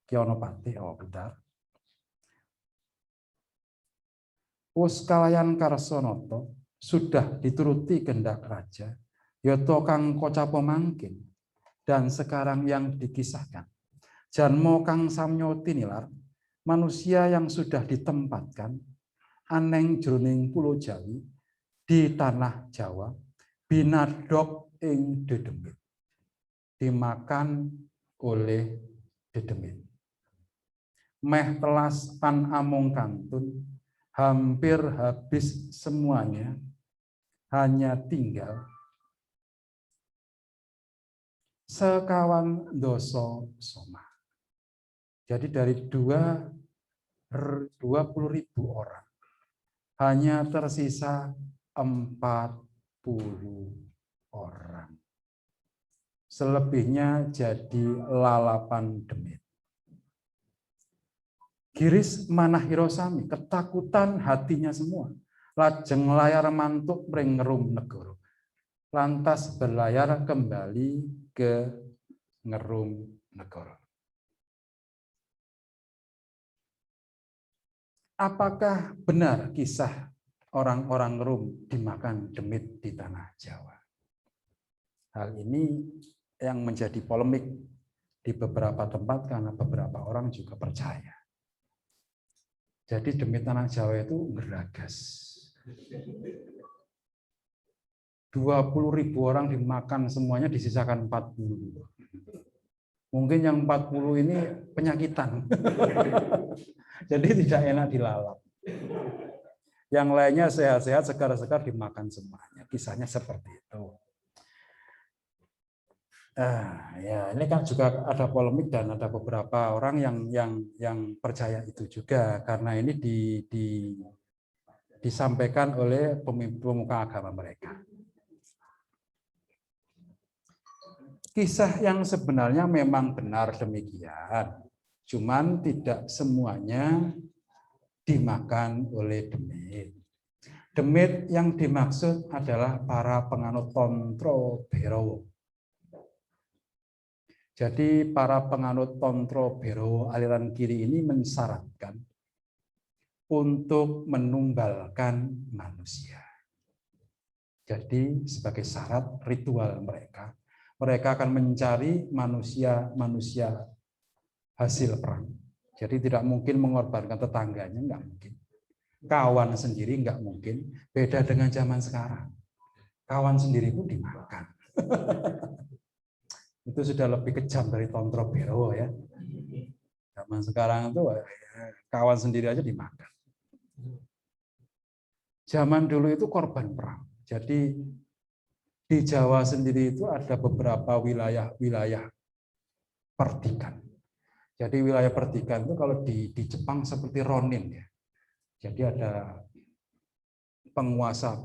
Kionopati, oh benar. Wus kalayan Karsonoto sudah dituruti kehendak raja, yoto kang kocapo mangkin, dan sekarang yang dikisahkan. Janmo kang samyo tinilar, manusia yang sudah ditempatkan aneng jroning pulau Jawi di tanah Jawa, binadok ing dedemit, dimakan oleh dedemit. Meh telas pan amung kantun, hampir habis semuanya, hanya tinggal sekawan doso soma. Jadi dari 20.000 orang, hanya tersisa 40 orang. Selebihnya jadi lalapan demit. Giris manahiro sami, ketakutan hatinya semua. Lajeng layar mantuk mring ngerum negoro. Lantas berlayar kembali ke ngerum negoro. Apakah benar kisah orang-orang Rum dimakan demit di tanah Jawa? Hal ini yang menjadi polemik di beberapa tempat karena beberapa orang juga percaya. Jadi demit tanah Jawa itu geragas. 20.000 orang dimakan semuanya, disisakan 40. Mungkin yang 40 ini penyakitan. Jadi tidak enak dilalap. Yang lainnya sehat-sehat, segar-segar dimakan semuanya. Kisahnya seperti itu. Ya, ini kan juga ada polemik dan ada beberapa orang yang percaya itu juga karena ini disampaikan oleh pemuka agama mereka. Kisah yang sebenarnya memang benar demikian, cuman tidak semuanya dimakan oleh demit. Demit yang dimaksud adalah para penganut Tontro Berowo. Jadi para penganut Tontro Berowo aliran kiri ini mensyaratkan untuk menumbalkan manusia. Jadi sebagai syarat ritual mereka akan mencari manusia hasil perang. Jadi tidak mungkin mengorbankan tetangganya, enggak mungkin. Kawan sendiri enggak mungkin. Beda dengan zaman sekarang. Kawan sendiri pun dimakan. Itu sudah lebih kejam dari Tontro Berowo ya. Zaman sekarang itu kawan sendiri aja dimakan. Zaman dulu itu korban perang. Jadi di Jawa sendiri itu ada beberapa wilayah perdikan. Jadi wilayah perdikan itu kalau di Jepang seperti ronin ya. Jadi ada penguasa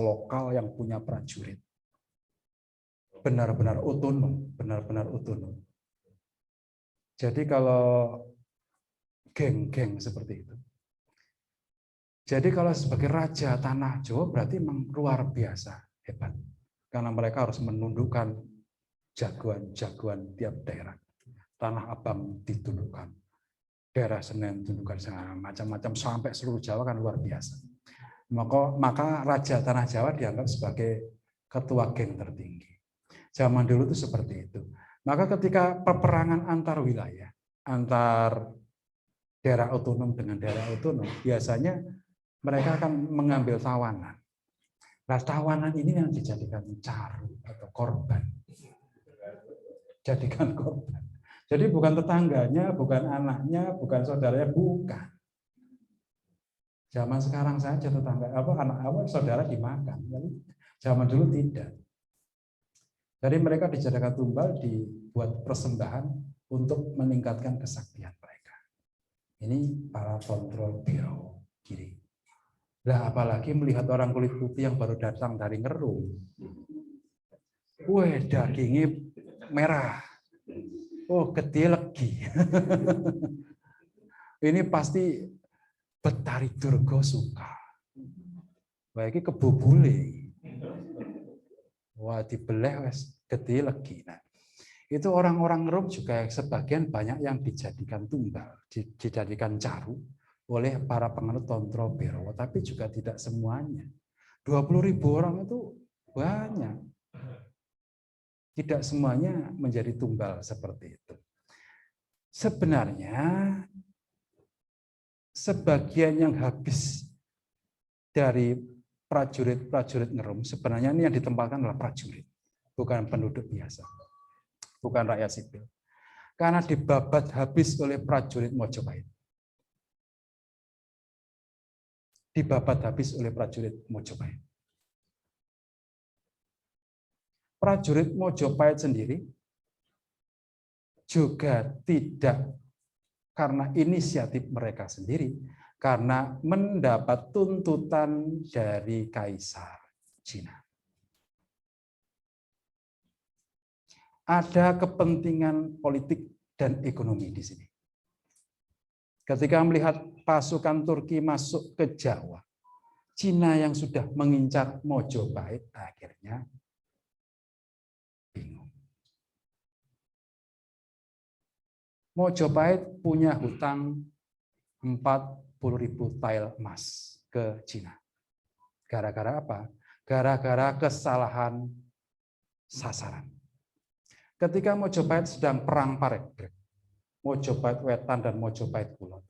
lokal yang punya prajurit. Benar-benar otonom. Jadi kalau geng-geng seperti itu. Jadi kalau sebagai raja tanah Jawa berarti memang luar biasa hebat. Karena mereka harus menundukkan jagoan-jagoan tiap daerah. Tanah Abang ditundukkan. Daerah Senen ditundukkan macam-macam sampai seluruh Jawa kan luar biasa. Maka raja tanah Jawa dianggap sebagai ketua geng tertinggi. Zaman dulu itu seperti itu. Maka ketika peperangan antar wilayah, antar daerah otonom dengan daerah otonom, biasanya mereka akan mengambil tawanan. Nah, tawanan ini yang dijadikan caru atau korban. Jadikan korban. Jadi bukan tetangganya, bukan anaknya, bukan saudaranya, bukan. Zaman sekarang saja tetangga saudara dimakan. Zaman dulu tidak. Jadi mereka dijadikan tumbal, dibuat persembahan untuk meningkatkan kesaktian mereka. Ini para kontrol biro kiri. Nah, apalagi melihat orang kulit putih yang baru datang dari Ngerum. Wah, dagingnya merah. Oh, gede legi. Ini pasti Betari Durga suka. Wah, ini kebubule. Wah, dibeleh wes gede legi. Nah, Itu orang-orang Rom juga sebagian banyak yang dijadikan tumbal, dijadikan caru oleh para penganut Tontro Berowo, tapi juga tidak semuanya. 20.000 orang itu banyak. Tidak semuanya menjadi tumbal seperti itu. Sebenarnya sebagian yang habis dari prajurit-prajurit Ngerum, sebenarnya ini yang ditempatkan adalah prajurit, bukan penduduk biasa, bukan rakyat sipil. Karena dibabat habis oleh prajurit Mojopahit. Dibabat habis oleh prajurit Mojopahit. Prajurit Mojopahit sendiri juga tidak karena inisiatif mereka sendiri, karena mendapat tuntutan dari Kaisar Cina. Ada kepentingan politik dan ekonomi di sini. Ketika melihat pasukan Turki masuk ke Jawa, Cina yang sudah mengincar Mojopahit akhirnya bingung. Mojopahit punya hutang 40.000 tael emas ke Cina. Gara-gara apa? Gara-gara kesalahan sasaran. Ketika Mojopahit sedang perang Parekrek, Mojopahit Wetan dan Mojopahit Kulon,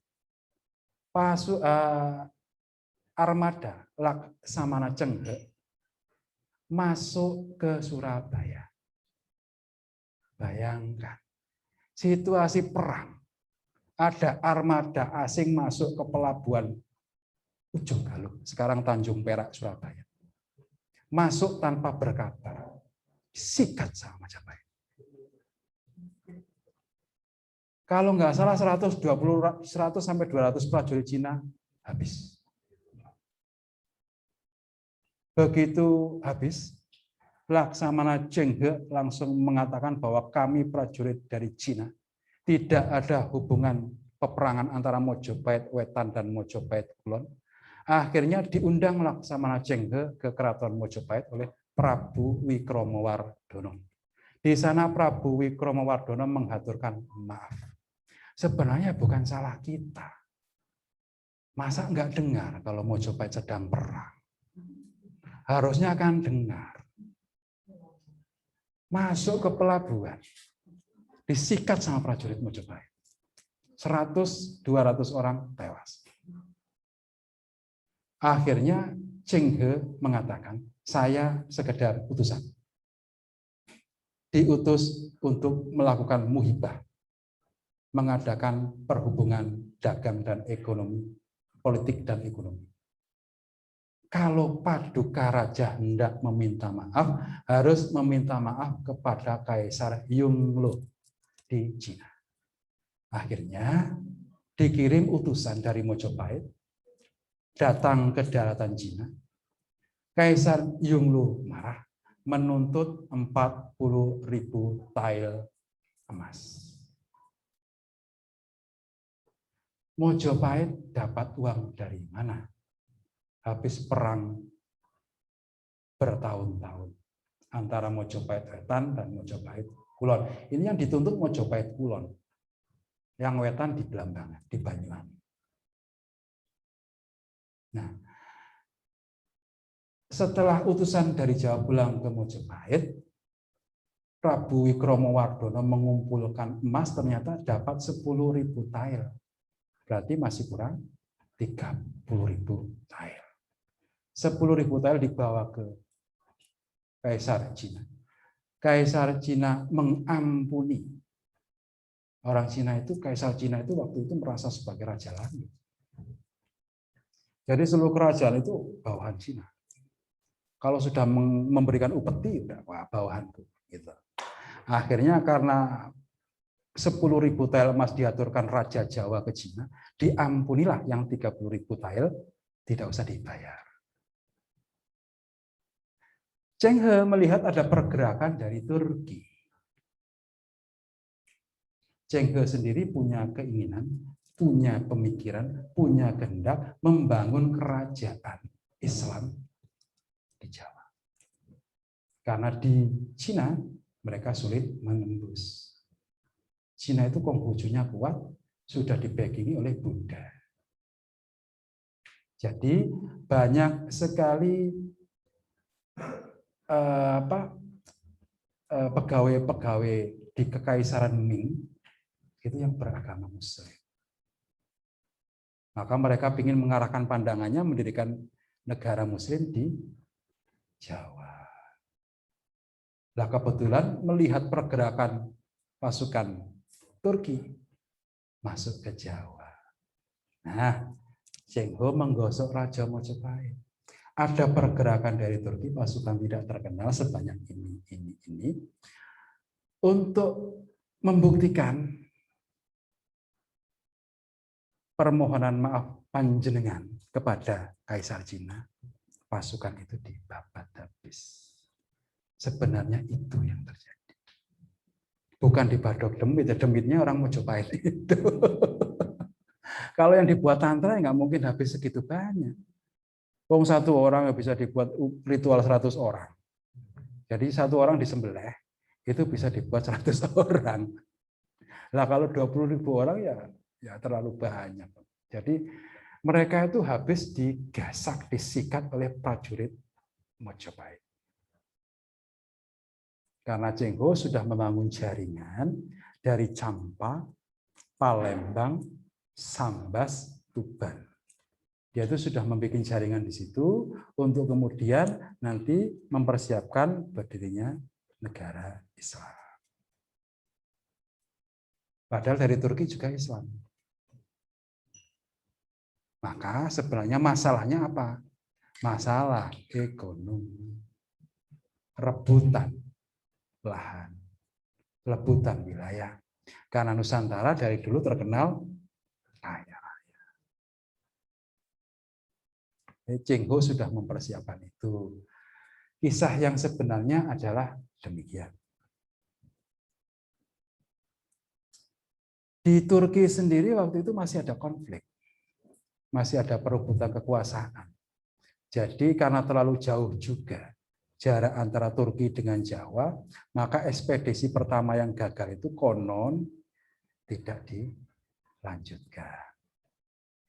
armada Laksamana Cenghe masuk ke Surabaya. Bayangkan, situasi perang. Ada armada asing masuk ke pelabuhan Ujung Galuh, sekarang Tanjung Perak, Surabaya. Masuk tanpa berkabar. Sikat sama Majapahit. Kalau nggak salah 100 sampai 200 prajurit Cina habis. Begitu habis, Laksamana Cenghe langsung mengatakan bahwa kami prajurit dari Cina tidak ada hubungan peperangan antara Mojopahit Wetan dan Mojopahit Kulon. Akhirnya diundang Laksamana Cenghe ke Keraton Mojopahit oleh Prabu Wikromowardono. Di sana Prabu Wikromowardono menghaturkan maaf. Sebenarnya bukan salah kita. Masa nggak dengar kalau Mojopahit sedang perang? Harusnya akan dengar. Masuk ke pelabuhan, disikat sama prajurit Mojopahit. 100-200 orang tewas. Akhirnya Cenghe mengatakan, saya sekedar utusan. Diutus untuk melakukan muhibah, mengadakan perhubungan dagang dan ekonomi, politik dan ekonomi. Kalau Paduka Raja hendak meminta maaf, harus meminta maaf kepada Kaisar Yongle di Cina. Akhirnya dikirim utusan dari Mojopahit, datang ke daratan Cina. Kaisar Yongle marah, menuntut 40.000 tael emas. Mojopahit dapat uang dari mana? Habis perang bertahun-tahun antara Mojopahit Wetan dan Mojopahit Kulon. Ini yang dituntut Mojopahit Kulon. Yang Wetan di Blambangan, di Banyuwangi. Nah, setelah utusan dari Jawa pulang ke Mojopahit, Prabu Wikromowardono mengumpulkan emas, ternyata dapat 10.000 tael. Berarti masih kurang 30.000 tael. 10.000 tael dibawa ke Kaisar Cina. Kaisar Cina mengampuni. Orang Cina itu, Kaisar Cina itu waktu itu merasa sebagai Raja Langit. Jadi seluruh kerajaan itu bawahan Cina. Kalau sudah memberikan upeti, udah bawahanku. Gitu. Akhirnya karena 10.000 tael emas diaturkan Raja Jawa ke Cina, diampunilah yang 30.000 tael, tidak usah dibayar. Cenghe melihat ada pergerakan dari Turki. Cenghe sendiri punya keinginan, punya pemikiran, punya kehendak membangun kerajaan Islam di Jawa. Karena di Cina mereka sulit menembus. Cina itu Konghucunya kuat, sudah dibackingi oleh Buddha. Jadi banyak sekali pegawai-pegawai di Kekaisaran Ming itu yang beragama Muslim. Maka mereka ingin mengarahkan pandangannya mendirikan negara Muslim di Jawa. Nah, kebetulan melihat pergerakan pasukan Turki masuk ke Jawa. Nah, Cheng Ho menggosok Raja Mojopahit. Ada pergerakan dari Turki, pasukan tidak terkenal sebanyak ini untuk membuktikan permohonan maaf panjenengan kepada Kaisar Cina, pasukan itu dibabat habis. Sebenarnya itu yang terjadi. Bukan di Badok Demit, Demitnya orang Mojopahit itu. Kalau yang dibuat tantra nggak mungkin habis segitu banyak. Wong satu orang bisa dibuat ritual 100 orang. Jadi satu orang disembelih itu bisa dibuat 100 orang. Nah kalau 20.000 orang ya terlalu banyak. Jadi mereka itu habis digasak, disikat oleh prajurit Mojopahit. Karena Cheng Ho sudah membangun jaringan dari Champa, Palembang, Sambas, Tuban. Dia itu sudah membuat jaringan di situ untuk kemudian nanti mempersiapkan berdirinya negara Islam. Padahal dari Turki juga Islam. Maka sebenarnya masalahnya apa? Masalah ekonomi. Rebutan lahan. Rebutan wilayah. Karena Nusantara dari dulu terkenal kaya. Cheng Ho sudah mempersiapkan itu. Kisah yang sebenarnya adalah demikian. Di Turki sendiri waktu itu masih ada konflik. Masih ada perebutan kekuasaan. Jadi karena terlalu jauh juga jarak antara Turki dengan Jawa, maka ekspedisi pertama yang gagal itu konon tidak dilanjutkan.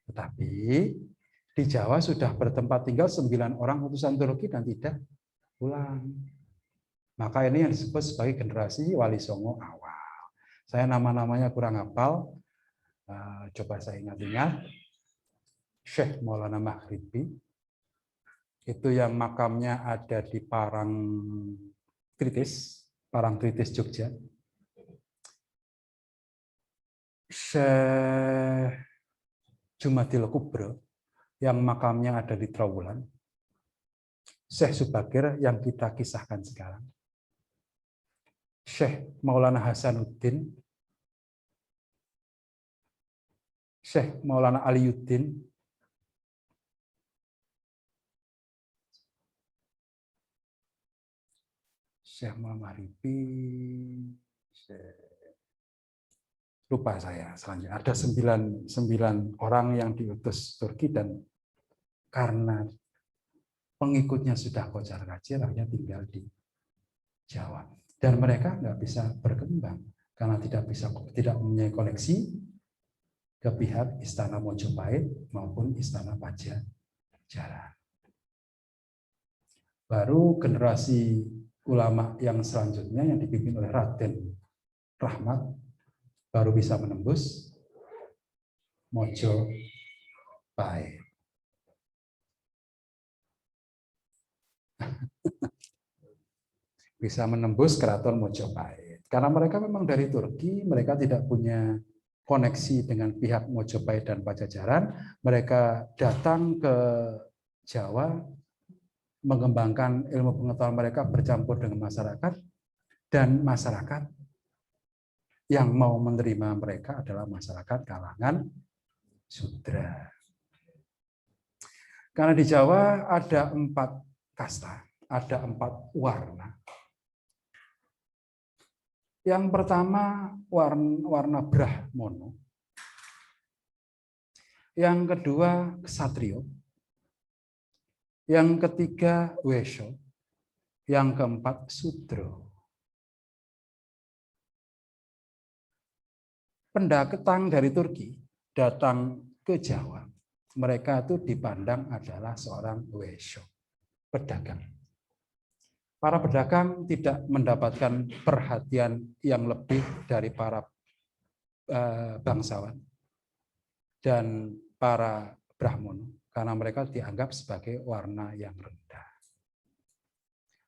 Tetapi di Jawa sudah bertempat tinggal 9 orang utusan Turki dan tidak pulang. Maka ini yang disebut sebagai generasi Wali Songo awal. Saya nama-namanya kurang hafal, coba saya ingat-ingat. Syekh Maulana Maghribi, itu yang makamnya ada di Parangtritis Jogja. Syekh Jumadil Kubro, yang makamnya ada di Trawulan. Syekh Subakir yang kita kisahkan sekarang. Syekh Maulana Hasanuddin, Syekh Maulana Aliyuddin, Syekh Maulana Maghribi, lupa saya selanjutnya. Ada 9 orang yang diutus Turki dan karena pengikutnya sudah kocar-kacir, akhirnya tinggal di Jawa. Dan mereka nggak bisa berkembang karena tidak mempunyai koneksi ke pihak Istana Mojopahit maupun Istana Pajajaran. Baru generasi ulama yang selanjutnya yang dipimpin oleh Raden Rahmat baru bisa menembus Mojopahit. Bisa menembus keraton Mojopahit. Karena mereka memang dari Turki, mereka tidak punya koneksi dengan pihak Mojopahit dan Pajajaran. Mereka datang ke Jawa, mengembangkan ilmu pengetahuan mereka bercampur dengan masyarakat, dan masyarakat yang mau menerima mereka adalah masyarakat kalangan Sudra. Karena di Jawa ada 4 kasta, ada 4 warna. Yang pertama warna Brahmana. Yang kedua Ksatrio. Yang ketiga Wesya. Yang keempat Sudra. pendatang dari Turki datang ke Jawa, mereka itu dipandang adalah seorang wesho, pedagang. Para pedagang tidak mendapatkan perhatian yang lebih dari para bangsawan dan para Brahmana, karena mereka dianggap sebagai warna yang rendah.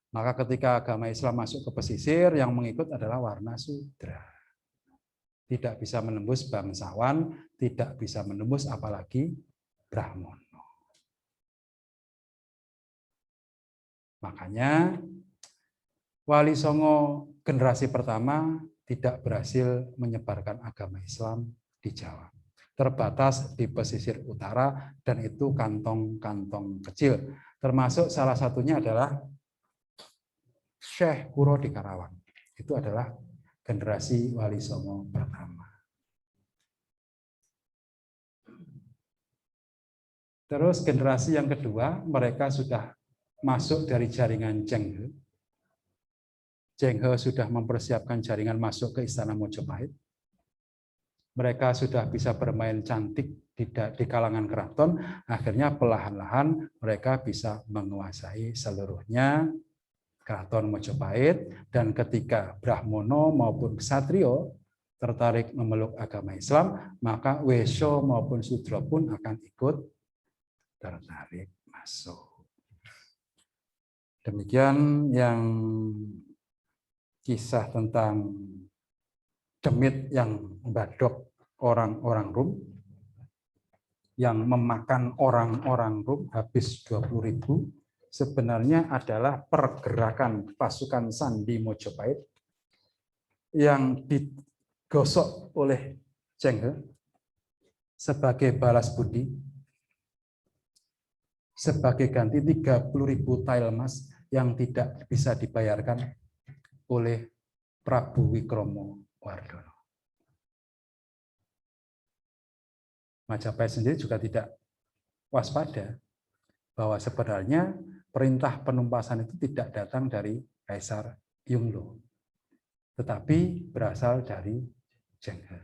Maka ketika agama Islam masuk ke pesisir, yang mengikut adalah warna Sudra. Tidak bisa menembus bangsawan, tidak bisa menembus apalagi Brahmana. Makanya Wali Songo generasi pertama tidak berhasil menyebarkan agama Islam di Jawa. Terbatas di pesisir utara dan itu kantong-kantong kecil. Termasuk salah satunya adalah Syekh Kuro di Karawang. Itu adalah generasi Wali Songo pertama. Terus generasi yang kedua, mereka sudah masuk dari jaringan Cheng He. Cheng He sudah mempersiapkan jaringan masuk ke Istana Mojopahit. Mereka sudah bisa bermain cantik di kalangan keraton. Akhirnya perlahan-lahan mereka bisa menguasai seluruhnya Keraton Mojopahit, dan ketika Brahmana maupun Ksatrio tertarik memeluk agama Islam, maka Wesho maupun Sudra pun akan ikut tertarik masuk. Demikian yang kisah tentang demit yang membadok orang-orang Rum, yang memakan orang-orang Rum habis 20.000, sebenarnya adalah pergerakan pasukan Sandi Mojopahit yang digosok oleh Cheng He sebagai balas budi, sebagai ganti 30.000 tael emas yang tidak bisa dibayarkan oleh Prabu Wikromo Wardono. Majapahit sendiri juga tidak waspada bahwa sebenarnya perintah penumpasan itu tidak datang dari Kaisar Yunglo, tetapi berasal dari Cheng He.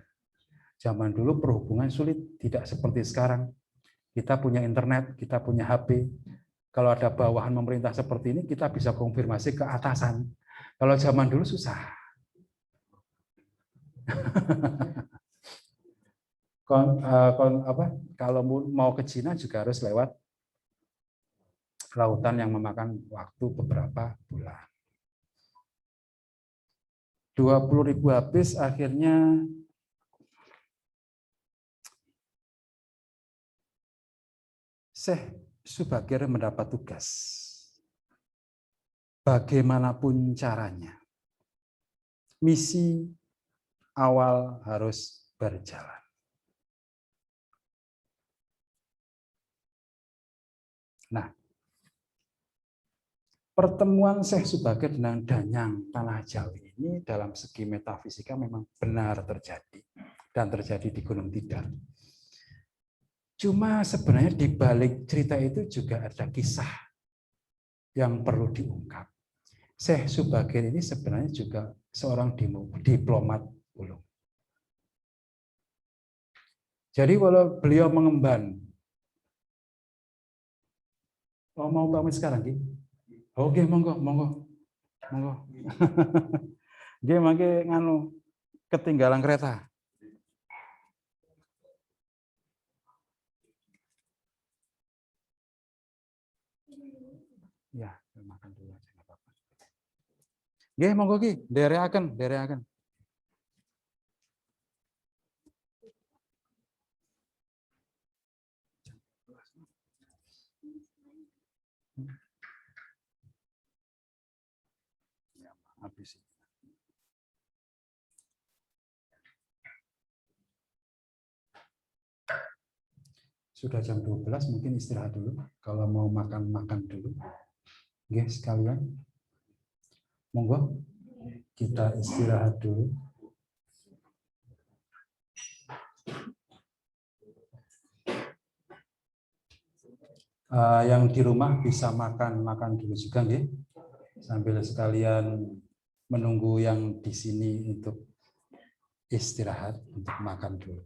Zaman dulu perhubungan sulit, tidak seperti sekarang. Kita punya internet, kita punya HP. Kalau ada bawahan pemerintah seperti ini, kita bisa konfirmasi ke atasan. Kalau zaman dulu susah. Kalau mau ke Cina juga harus lewat lautan yang memakan waktu beberapa bulan. 20.000 habis, akhirnya Syekh Subagir mendapat tugas. Bagaimanapun caranya, misi awal harus berjalan. Nah, pertemuan Syekh Subagir dengan Danyang Tanah Jawi ini dalam segi metafisika memang benar terjadi dan terjadi di Gunung Tidar. Cuma sebenarnya di balik cerita itu juga ada kisah yang perlu diungkap. Syekh Subagir ini sebenarnya juga seorang diplomat ulung. Jadi walau beliau mengemban, mau pamit sekarang, Ki? Oke, monggo. Nggih, mangke nganu ketinggalan kereta. Ya, makan dulu aja, nggak apa-apa. Nggih, monggo Ki, nderekaken. Ya, habis. Sudah jam 12, mungkin istirahat dulu. Kalau mau makan dulu. Nggih, sekalian. Monggo, kita istirahat dulu. Yang di rumah bisa makan dulu juga, nggih. Sambil sekalian menunggu yang di sini untuk istirahat untuk makan dulu.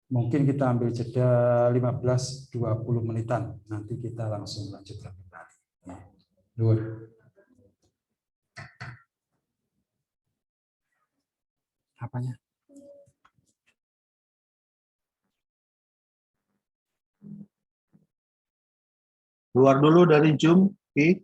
Mungkin kita ambil jeda 15-20 menitan. Nanti kita langsung lanjutkan kembali. Dua. Apanya? Keluar dulu dari Zoom, Ki.